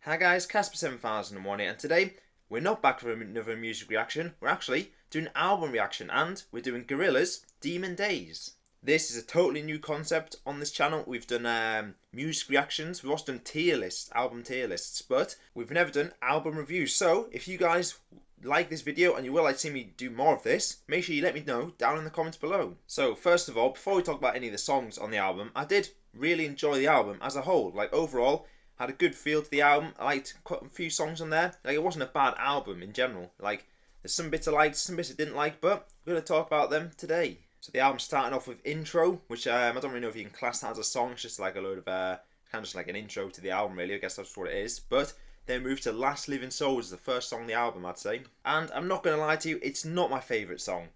Hi guys, Casper7001 here, and today we're not back for another music reaction. We're actually doing an album reaction, and we're doing Gorillaz Demon Days. This is a totally new concept on this channel. We've done music reactions, we've also done tier lists, album tier lists, but we've never done album reviews. So if you guys like this video and you would like to see me do more of this, make sure you let me know down in the comments below. So first of all, before we talk about any of the songs on the album, I did really enjoy the album as a whole. Like overall, had a good feel to the album. I liked quite a few songs on there. Like it wasn't a bad album in general. Like there's some bits I liked, some bits I didn't like, but we're going to talk about them today. So the album starting off with Intro, which I don't really know if you can class that as a song. It's just like a load of kind of just like an intro to the album, really. I guess that's what it is. But then moved to Last Living Souls, the first song on the album, I'd say. And I'm not going to lie to you, it's not my favourite song.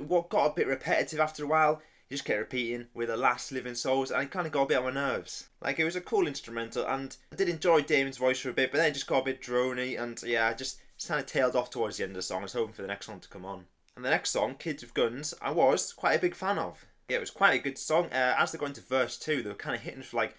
What got a bit repetitive after a while. He just kept repeating with the Last Living Souls, and it kind of got a bit on my nerves. Like, it was a cool instrumental, and I did enjoy Damon's voice for a bit, but then it just got a bit drony, and yeah, just kind of tailed off towards the end of the song. I was hoping for the next song to come on. And the next song, Kids with Guns, I was quite a big fan of. Yeah, it was quite a good song. As they got into verse 2, they were kind of hitting for like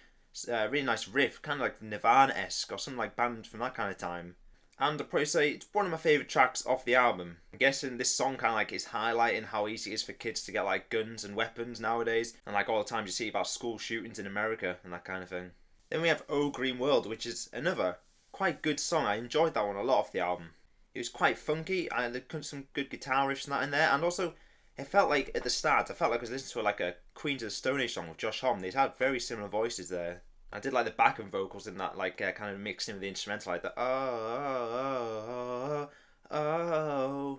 a really nice riff, kind of like Nirvana-esque, or something like band from that kind of time. And I'd probably say it's one of my favourite tracks off the album. I'm guessing this song kind of like is highlighting how easy it is for kids to get like guns and weapons nowadays. And like all the times you see about school shootings in America and that kind of thing. Then we have Oh Green World, which is another quite good song. I enjoyed that one a lot off the album. It was quite funky. I had some good guitar riffs and that in there. And also, it felt like at the start, I felt like I was listening to like a Queens of the Stone Age song with Josh Homme. They had very similar voices there. I did like the backing vocals in that, like kind of mixing with the instrumental, like the oh.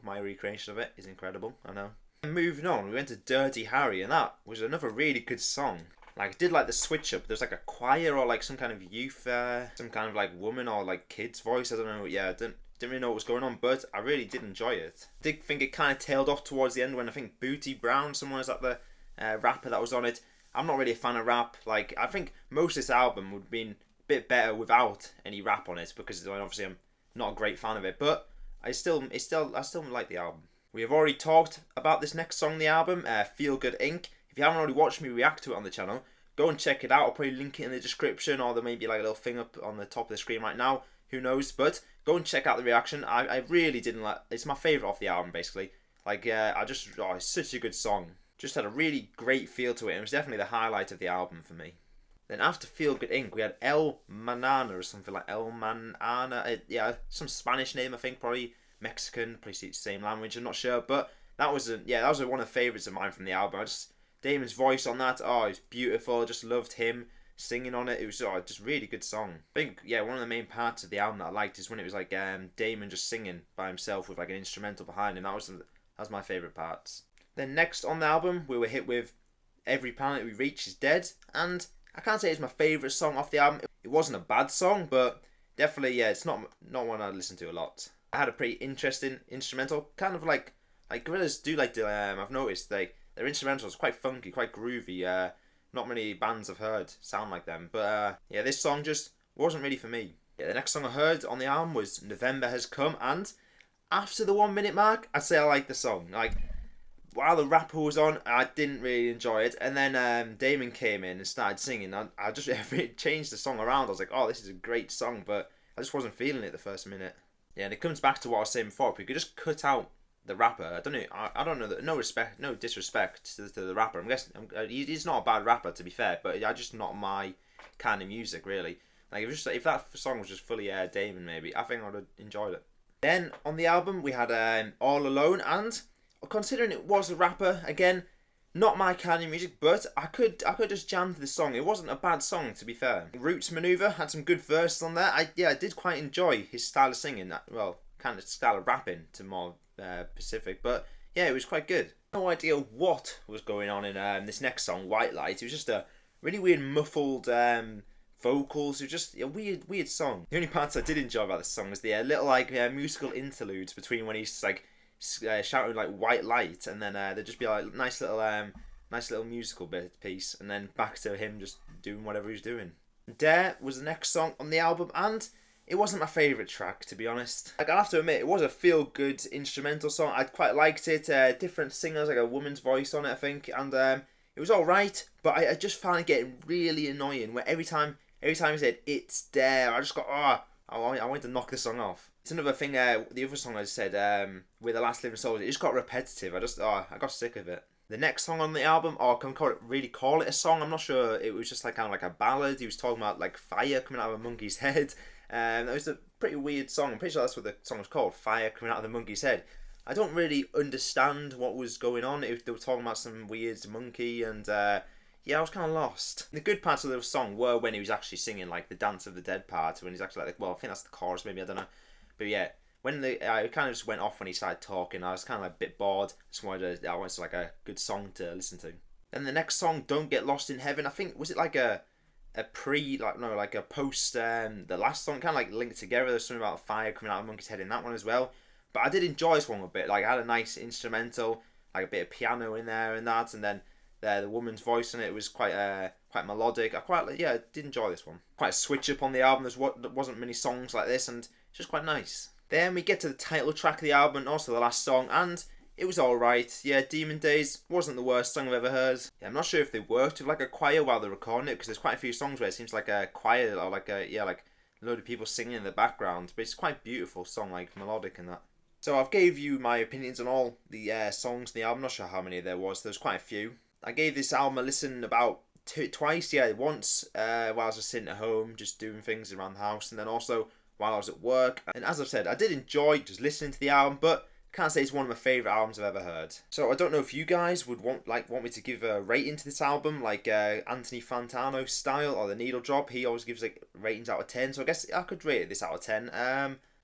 My recreation of it is incredible, I know. And moving on, we went to Dirty Harry, and that was another really good song. Like, I did like the switch up. There's like a choir or like some kind of youth, some kind of like woman or like kid's voice. I don't know. Yeah, I didn't really know what was going on, but I really did enjoy it. I did think it kind of tailed off towards the end when I think Booty Brown, someone was at the rapper that was on it. I'm not really a fan of rap. Like, I think most of this album would have been a bit better without any rap on it, because obviously I'm not a great fan of it, but I still like the album. We have already talked about this next song on the album, Feel Good Inc. If you haven't already watched me react to it on the channel, go and check it out. I'll probably link it in the description, or there may be like a little thing up on the top of the screen right now. Who knows? But go and check out the reaction. I really didn't like. It's my favourite off the album, basically. Like, it's such a good song. Just had a really great feel to it. It was definitely the highlight of the album for me. Then after Feel Good Inc., we had El Manana or something like El Manana. Yeah, some Spanish name, I think, probably Mexican, probably the same language. I'm not sure, but that was one of the favourites of mine from the album. Damon's voice on that, it's beautiful. I just loved him singing on it. It was just a really good song. I think one of the main parts of the album that I liked is when it was like Damon just singing by himself with like an instrumental behind him. That was my favourite parts. Then next on the album, we were hit with Every Planet We Reach Is Dead, and I can't say it's my favourite song off the album. It wasn't a bad song, but definitely, it's not one I'd listen to a lot. I had a pretty interesting instrumental, kind of like Gorillaz do like to, I've noticed, their instrumental is quite funky, quite groovy. Not many bands I've heard sound like them, but this song just wasn't really for me. The next song I heard on the album was November Has Come, and after the 1 minute mark, I'd say I like the song. Like, while the rapper was on, I didn't really enjoy it, and then Damon came in and started singing. I just changed the song around. I was like, oh, this is a great song, but I just wasn't feeling it the first minute. Yeah, and it comes back to what I was saying before. If we could just cut out the rapper, I don't know. No disrespect to the rapper. I'm guessing he's not a bad rapper, to be fair, but just not my kind of music, really. Like if that song was just fully Damon, maybe I think I would have enjoyed it. Then on the album we had All Alone, and considering it was a rapper, again, not my kind of music, but I could just jam to this song. It wasn't a bad song, to be fair. Roots Maneuver had some good verses on there. I did quite enjoy his style of singing. Well, kind of style of rapping to more Pacific, but yeah, it was quite good. No idea what was going on in this next song, White Light. It was just a really weird muffled vocals. It was just a weird song. The only parts I did enjoy about this song was the little like musical interludes between when he's like shouting like white light, and then there'd just be like nice little musical piece, and then back to him just doing whatever he's doing. Dare was the next song on the album, and it wasn't my favourite track, to be honest. Like, I have to admit, it was a feel-good instrumental song. I quite liked it. Different singers, like a woman's voice on it, I think, and it was alright, but I just found it getting really annoying, where every time he said, "It's Dare," I just got, I wanted to knock the song off. It's another thing. The other song I said, with the Last Living Souls, it just got repetitive. I got sick of it. The next song on the album, can we really call it a song? I'm not sure. It was just like kind of like a ballad. He was talking about like fire coming out of a monkey's head. That was a pretty weird song. I'm pretty sure that's what the song was called, Fire Coming Out of the Monkey's Head. I don't really understand what was going on. They were talking about some weird monkey, and yeah, I was kind of lost. The good parts of the song were when he was actually singing like the Dance of the Dead part, when he's actually like, well, I think that's the chorus, maybe, I don't know. But yeah, when it kind of just went off when he started talking, I was kind of like a bit bored. I wanted like a good song to listen to. Then the next song, Don't Get Lost in Heaven, I think, was it like a post, the last song, kind of like linked together. There's something about fire coming out of a monkey's head in that one as well. But I did enjoy this one a bit. Like, I had a nice instrumental, like a bit of piano in there and that, and then the woman's voice in it was quite melodic. I did enjoy this one. Quite a switch up on the album. There wasn't many songs like this, and it's just quite nice. Then we get to the title track of the album, and also the last song, and it was alright. Yeah, Demon Days wasn't the worst song I've ever heard. Yeah, I'm not sure if they worked with like a choir while they're recording it, because there's quite a few songs where it seems like a choir or like a load of people singing in the background. But it's quite a beautiful song, like melodic and that. So I've gave you my opinions on all the songs in the album. I'm not sure how many there was. There's quite a few. I gave this album a listen about twice. Yeah, once while I was just sitting at home, just doing things around the house, and then also while I was at work. And as I've said, I did enjoy just listening to the album, but can't say it's one of my favourite albums I've ever heard. So I don't know if you guys would want me to give a rating to this album, like Anthony Fantano style, or the Needle Drop. He always gives like ratings out of 10, so I guess I could rate this out of 10.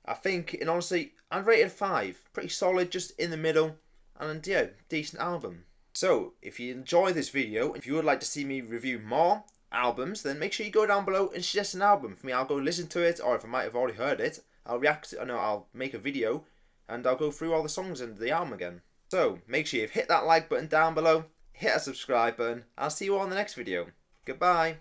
I think, and honestly, I'd rate it a 5. Pretty solid, just in the middle, and yeah, decent album. So, if you enjoy this video, if you would like to see me review more albums, then make sure you go down below and suggest an album for me. I'll go listen to it, or if I might have already heard it, I'll make a video, and I'll go through all the songs and the album again. So, make sure you've hit that like button down below, hit that subscribe button, I'll see you all in the next video. Goodbye.